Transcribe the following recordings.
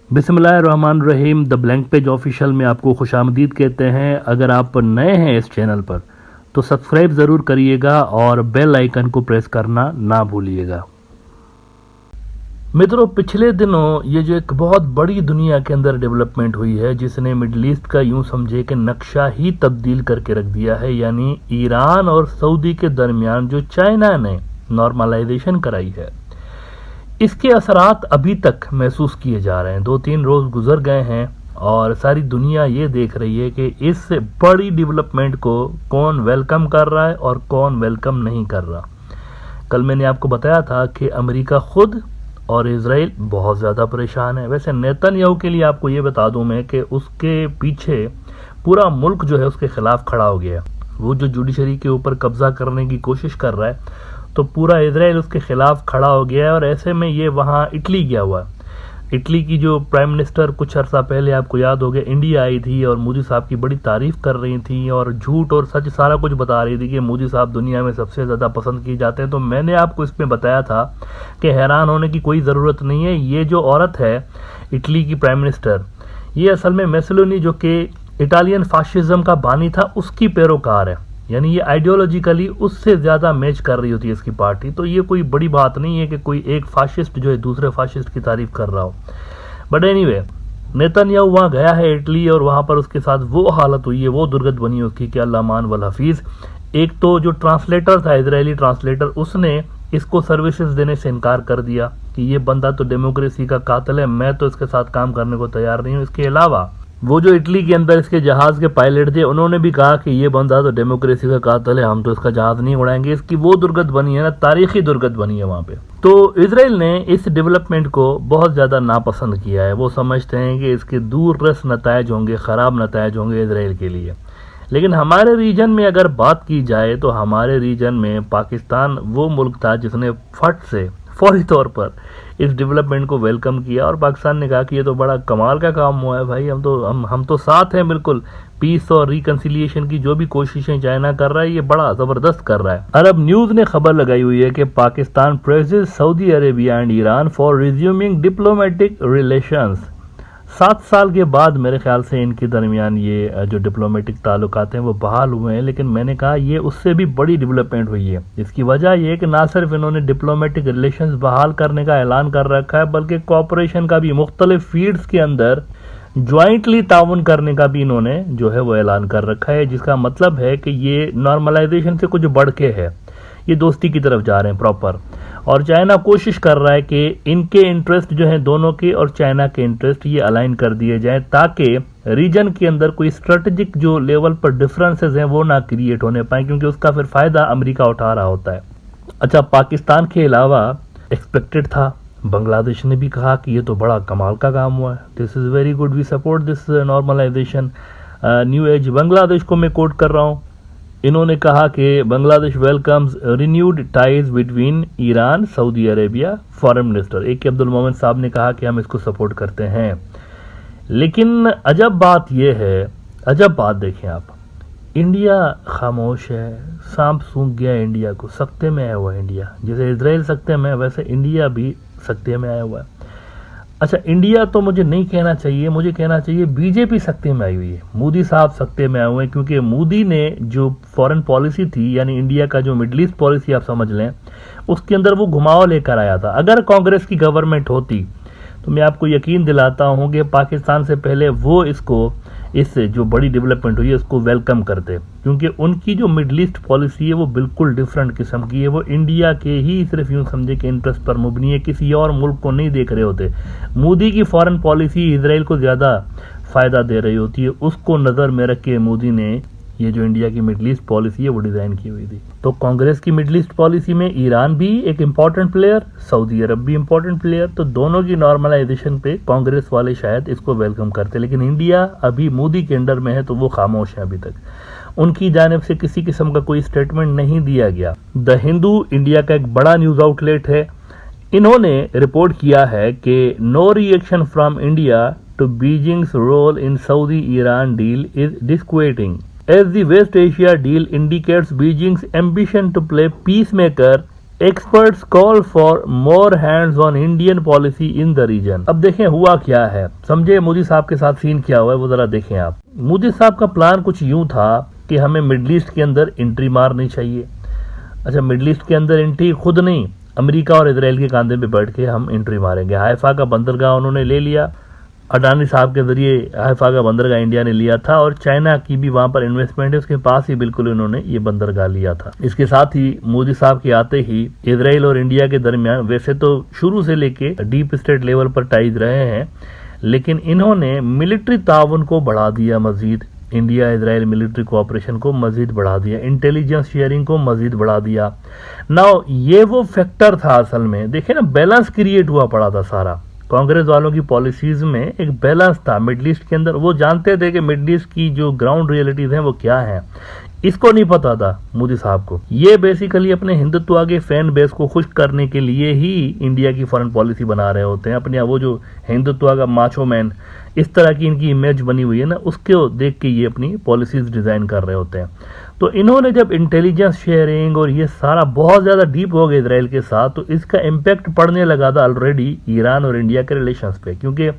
बिस्मिल्लाहिर्रहमानिर्रहीम। The blank page official में आपको खुशामदीद कहते हैं। अगर आप नए हैं इस चैनल पर तो सब्सक्राइब ज़रूर करिएगा और बेल आइकन को प्रेस करना ना भूलिएगा। मित्रों, पिछले दिनों ये जो एक बहुत बड़ी दुनिया के अंदर डेवलपमेंट हुई है जिसने मिडल ईस्ट का यूं समझे कि नक्शा ही तब्दील करके रख दिया है, यानी ईरान और सऊदी के दरमियान जो चाइना ने नॉर्मलाइजेशन कराई है, इसके असरात अभी तक महसूस किए जा रहे हैं। 2-3 रोज गुजर गए हैं और सारी दुनिया ये देख रही है कि इस बड़ी डेवलपमेंट को कौन वेलकम कर रहा है और कौन वेलकम नहीं कर रहा। कल मैंने आपको बताया था कि अमेरिका खुद और इजराइल बहुत ज़्यादा परेशान है। वैसे नेतन्याहू के लिए आपको ये बता दूं मैं कि उसके पीछे पूरा मुल्क जो है उसके खिलाफ खड़ा हो गया। वो जो जुडिशरी के ऊपर कब्जा करने की कोशिश कर रहा है तो पूरा इजराइल उसके खिलाफ खड़ा हो गया है। और ऐसे में ये वहाँ इटली गया हुआ है। इटली की जो प्राइम मिनिस्टर कुछ अर्सा पहले आपको याद हो गया इंडिया आई थी और मोदी साहब की बड़ी तारीफ कर रही थी और झूठ और सच सारा कुछ बता रही थी कि मोदी साहब दुनिया में सबसे ज़्यादा पसंद किए जाते हैं। तो मैंने आपको इसमें बताया था कि हैरान होने की कोई ज़रूरत नहीं है। ये जो औरत है इटली की प्राइम मिनिस्टर, ये असल में मेसोलिनी जो कि इटालियन फाशिज्म का बानी था उसकी पैरोकार है, यानी ये आइडियोलॉजिकली उससे ज़्यादा मैच कर रही होती है इसकी पार्टी। तो ये कोई बड़ी बात नहीं है कि कोई एक फाशिस्ट जो है दूसरे फाशिस्ट की तारीफ कर रहा हो। बट एनीवे, नेतन्याहू वहाँ गया है इटली और वहाँ पर उसके साथ वो हालत हुई है, वो दुर्गत बनी उसकी कि अल्लाह मान वल हफीज़। एक तो जो ट्रांसलेटर था, इजरायली ट्रांसलेटर, उसने इसको सर्विसेज देने से इनकार कर दिया कि ये बंदा तो डेमोक्रेसी का कातिल है, मैं तो इसके साथ काम करने को तैयार नहीं हूँ। इसके अलावा वो जो इटली के अंदर इसके जहाज के पायलट थे उन्होंने भी कहा कि ये बंदा तो डेमोक्रेसी का कातिल है, हम तो इसका जहाज नहीं उड़ाएंगे। इसकी वो दुर्गत बनी है ना, तारीखी दुर्गत बनी है वहाँ पे। तो इजराइल ने इस डेवलपमेंट को बहुत ज़्यादा नापसंद किया है। वो समझते हैं कि इसके दूर रस नतायज होंगे, ख़राब नतायज होंगे इजराइल के लिए। लेकिन हमारे रीजन में अगर बात की जाए तो हमारे रीजन में पाकिस्तान वो मुल्क था जिसने फट से फौरी तौर पर इस डेवलपमेंट को वेलकम किया और पाकिस्तान ने कहा कि ये तो बड़ा कमाल का काम हुआ है भाई, हम तो साथ हैं बिल्कुल। पीस और रिकंसिलिएशन की जो भी कोशिशें चाइना कर रहा है ये बड़ा ज़बरदस्त कर रहा है। अरब न्यूज़ ने खबर लगाई हुई है कि Pakistan praises Saudi Arabia and Iran for resuming diplomatic relations. 7 साल के बाद मेरे ख्याल से इनके दरमियान ये जो डिप्लोमेटिक ताल्लुकात हैं वो बहाल हुए हैं। लेकिन मैंने कहा ये उससे भी बड़ी डेवलपमेंट हुई है। इसकी वजह ये है कि ना सिर्फ इन्होंने डिप्लोमेटिक रिलेशंस बहाल करने का ऐलान कर रखा है बल्कि कॉपरेशन का भी मुख्तलिफ फील्ड्स के अंदर ज्वाइंटली ताउन करने का भी इन्होंने जो है वो ऐलान कर रखा है, जिसका मतलब है कि ये नॉर्मलाइजेशन से कुछ बढ़ के है, ये दोस्ती की तरफ जा रहे हैं प्रॉपर। और चाइना कोशिश कर रहा है कि इनके इंटरेस्ट जो हैं दोनों के और चाइना के इंटरेस्ट ये अलाइन कर दिए जाएं ताकि रीजन के अंदर कोई स्ट्रेटेजिक जो लेवल पर डिफरेंसेस हैं वो ना क्रिएट होने पाए, क्योंकि उसका फिर फायदा अमेरिका उठा रहा होता है। अच्छा, पाकिस्तान के अलावा एक्सपेक्टेड था, बांग्लादेश ने भी कहा कि ये तो बड़ा कमाल का काम हुआ है, this is very good, we support this normalization new age. Bangladesh को मैं कोट कर रहा हूँ, इन्होंने कहा कि Bangladesh welcomes renewed ties between Iran Saudi Arabia. Foreign minister AK Abdul Momen साहब ने कहा कि हम इसको सपोर्ट करते हैं। लेकिन अजब बात यह है, अजब बात देखें आप, इंडिया खामोश है, सांप सूंघ गया इंडिया को, सख्ते में आया हुआ है इंडिया। जैसे इजराइल सख्ते में है वैसे इंडिया भी सख्ते में आया हुआ है। अच्छा, इंडिया तो मुझे नहीं कहना चाहिए, मुझे कहना चाहिए बीजेपी सख्ते में आई हुई है, मोदी साहब सख्ते में आए हुए हैं, क्योंकि मोदी ने जो फॉरेन पॉलिसी थी, यानी इंडिया का जो मिडल ईस्ट पॉलिसी आप समझ लें, उसके अंदर वो घुमाव लेकर आया था। अगर कांग्रेस की गवर्नमेंट होती तो मैं आपको यकीन दिलाता हूँ कि पाकिस्तान से पहले वो इस जो बड़ी डेवलपमेंट हुई है उसको वेलकम करते, क्योंकि उनकी जो मिडल ईस्ट पॉलिसी है वो बिल्कुल डिफरेंट किस्म की है। वो इंडिया के ही सिर्फ यूं समझे कि इंटरेस्ट पर मुबनी है, किसी और मुल्क को नहीं देख रहे होते। मोदी की फॉरेन पॉलिसी इजराइल को ज़्यादा फ़ायदा दे रही होती है, उसको नज़र में रख के मोदी ने ये जो इंडिया की मिडल ईस्ट पॉलिसी है वो डिज़ाइन की हुई थी। तो कांग्रेस की मिडल ईस्ट पॉलिसी में ईरान भी एक इम्पॉर्टेंट प्लेयर, सऊदी अरब भी इम्पॉर्टेंट प्लेयर, तो दोनों की नॉर्मलाइजेशन पे कांग्रेस वाले शायद इसको वेलकम करते। लेकिन इंडिया अभी मोदी के अंडर में है तो वो खामोश है, अभी तक उनकी जानिब से किसी किस्म का कोई स्टेटमेंट नहीं दिया गया। द हिंदू इंडिया का एक बड़ा न्यूज़ आउटलेट है, इन्होंने रिपोर्ट किया है कि no reaction from India to Beijing's role in Saudi Iran deal is disquieting as the West Asia deal indicates Beijing's ambition to play peacemaker experts call for more hands on Indian policy in the region. अब देखें हुआ क्या है, समझे मोदी साहब के साथ scene क्या हुआ है वो जरा देखें आप। मोदी साहब का प्लान कुछ यूं था कि हमें मिडल ईस्ट के अंदर एंट्री मारनी चाहिए। अच्छा, मिडल ईस्ट के अंदर एंट्री खुद नहीं, अमेरिका और इजराइल के कांधे पे बैठ के हम एंट्री मारेंगे। हाइफा का बंदरगाह उन्होंने ले लिया, अडानी साहब के जरिए हाइफा का बंदरगाह इंडिया ने लिया था, और चाइना की भी वहां पर इन्वेस्टमेंट है, उसके पास ही बिल्कुल उन्होंने ये बंदरगाह लिया था। इसके साथ ही मोदी साहब के आते ही इजराइल और इंडिया के दरमियान वैसे तो शुरू से लेके डीप स्टेट लेवल पर टाइज रहे हैं, लेकिन इन्होंने मिलिट्री ताउन को बढ़ा दिया मजीद, इंडिया इजराइल मिलिट्री कोऑपरेशन को मजीद बढ़ा दिया, इंटेलिजेंस शेयरिंग को मजीद बढ़ा दिया। नाउ ये वो फैक्टर था असल में, देखे ना बैलेंस क्रिएट हुआ पड़ा था सारा। कांग्रेस वालों की पॉलिसीज में एक बैलेंस था मिडल ईस्ट के अंदर, वो जानते थे कि मिडल ईस्ट की जो ग्राउंड रियलिटीज हैं वो क्या हैं, इसको नहीं पता था मोदी साहब को। ये बेसिकली अपने हिंदुत्व के फैन बेस को खुश करने के लिए ही इंडिया की फॉरेन पॉलिसी बना रहे होते हैं, अपने वो जो हिंदुत्व का माचो मैन इस तरह की इनकी इमेज बनी हुई है ना, उसको देख के ये अपनी पॉलिसीज डिजाइन कर रहे होते हैं। तो इन्होंने जब इंटेलिजेंस शेयरिंग और ये सारा बहुत ज्यादा डीप हो गया इसराइल के साथ, तो इसका इम्पैक्ट पड़ने लगा था ऑलरेडी ईरान और इंडिया के रिलेशंस पे, क्योंकि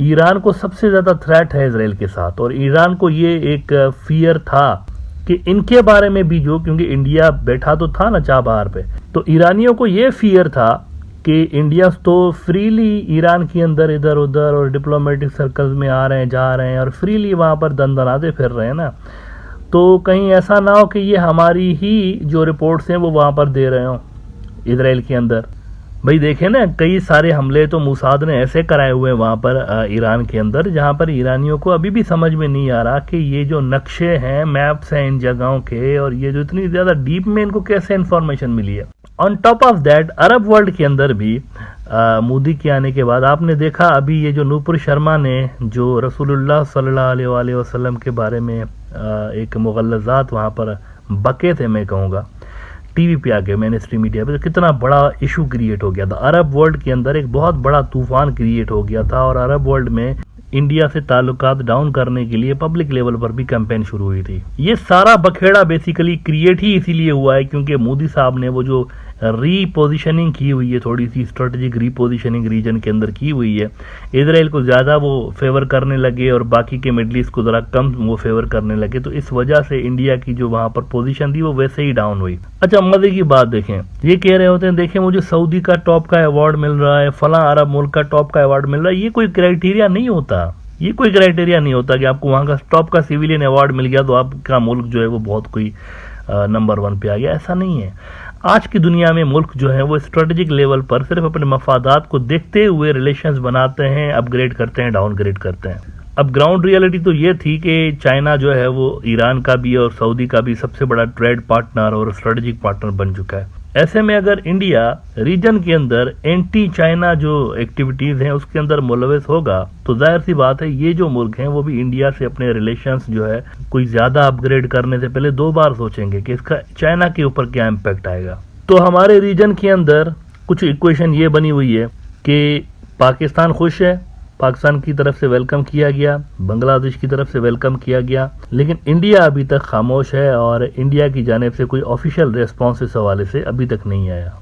ईरान को सबसे ज्यादा थ्रेट है इसराइल के साथ, और ईरान को ये एक फियर था कि इनके बारे में भी जो, क्योंकि इंडिया बैठा तो था ना चाबहार पे, तो ईरानियों को ये फियर था कि इंडियंस तो फ्रीली ईरान के अंदर इधर उधर और डिप्लोमेटिक सर्कल्स में आ रहे हैं जा रहे हैं और फ्रीली वहां पर दंदनाते फिर रहे हैं ना, तो कहीं ऐसा ना हो कि ये हमारी ही जो रिपोर्ट्स हैं वो वहां पर दे रहे हो इसराइल के अंदर। भाई देखें ना, कई सारे हमले तो मूसाद ने ऐसे कराए हुए हैं वहां पर ईरान के अंदर, जहां पर ईरानियों को अभी भी समझ में नहीं आ रहा कि ये जो नक्शे हैं, मैप्स हैं इन जगहों के, और ये जो इतनी ज्यादा डीप में इनको कैसे इंफॉर्मेशन मिली है। On top of that Arab world के अंदर भी मोदी के आने के बाद आपने देखा, अभी ये जो नूपुर शर्मा ने जो रसूलुल्लाह सल्लल्लाहु अलैहि वसल्लम के बारे में एक मुगल्लज़ात वहाँ पर बके थे, मैं कहूँगा टीवी पे आके मैंने स्ट्रीम मीडिया पे, तो कितना बड़ा इशू क्रिएट हो गया था। अरब वर्ल्ड के अंदर एक बहुत बड़ा तूफान क्रिएट हो गया था, और अरब वर्ल्ड में इंडिया से ताल्लुकात डाउन करने के लिए पब्लिक लेवल पर भी कैंपेन शुरू हुई थी। ये सारा बखेड़ा बेसिकली क्रिएट ही इसीलिए हुआ है क्योंकि मोदी साहब ने वो जो रीपोजिशनिंग की हुई है, थोड़ी सी स्ट्रेटेजिक रीपोजिशनिंग रीजन के अंदर की हुई है, इजराइल को ज्यादा वो फेवर करने लगे और बाकी के मिडल ईस्ट को जरा कम वो फेवर करने लगे, तो इस वजह से इंडिया की जो वहां पर पोजीशन थी वो वैसे ही डाउन हुई। अच्छा, मजे की बात देखें, ये कह रहे होते हैं देखें मुझे सऊदी का टॉप का अवार्ड मिल रहा है, फला अरब मुल्क का टॉप का अवार्ड मिल रहा है, ये कोई क्राइटेरिया नहीं होता। ये कोई क्राइटेरिया नहीं होता कि आपको वहां का टॉप का सिविलियन अवार्ड मिल गया तो आपका मुल्क जो है वो बहुत कोई नंबर 1 पे आ गया, ऐसा नहीं है। आज की दुनिया में मुल्क जो है वो स्ट्रेटेजिक लेवल पर सिर्फ अपने मफादात को देखते हुए रिलेशंस बनाते हैं, अपग्रेड करते हैं, डाउनग्रेड करते हैं। अब ग्राउंड रियलिटी तो ये थी कि चाइना जो है वो ईरान का भी और सऊदी का भी सबसे बड़ा ट्रेड पार्टनर और स्ट्रेटेजिक पार्टनर बन चुका है। ऐसे में अगर इंडिया रीजन के अंदर एंटी चाइना जो एक्टिविटीज हैं उसके अंदर मुलविस होगा, तो जाहिर सी बात है ये जो मुल्क हैं वो भी इंडिया से अपने रिलेशंस जो है कोई ज्यादा अपग्रेड करने से पहले 2 बार सोचेंगे कि इसका चाइना के ऊपर क्या इम्पैक्ट आएगा। तो हमारे रीजन के अंदर कुछ इक्वेशन ये बनी हुई है कि पाकिस्तान खुश है, पाकिस्तान की तरफ से वेलकम किया गया, बांग्लादेश की तरफ से वेलकम किया गया, लेकिन इंडिया अभी तक खामोश है और इंडिया की जानिब से कोई ऑफिशियल रेस्पॉन्स इस हवाले से अभी तक नहीं आया।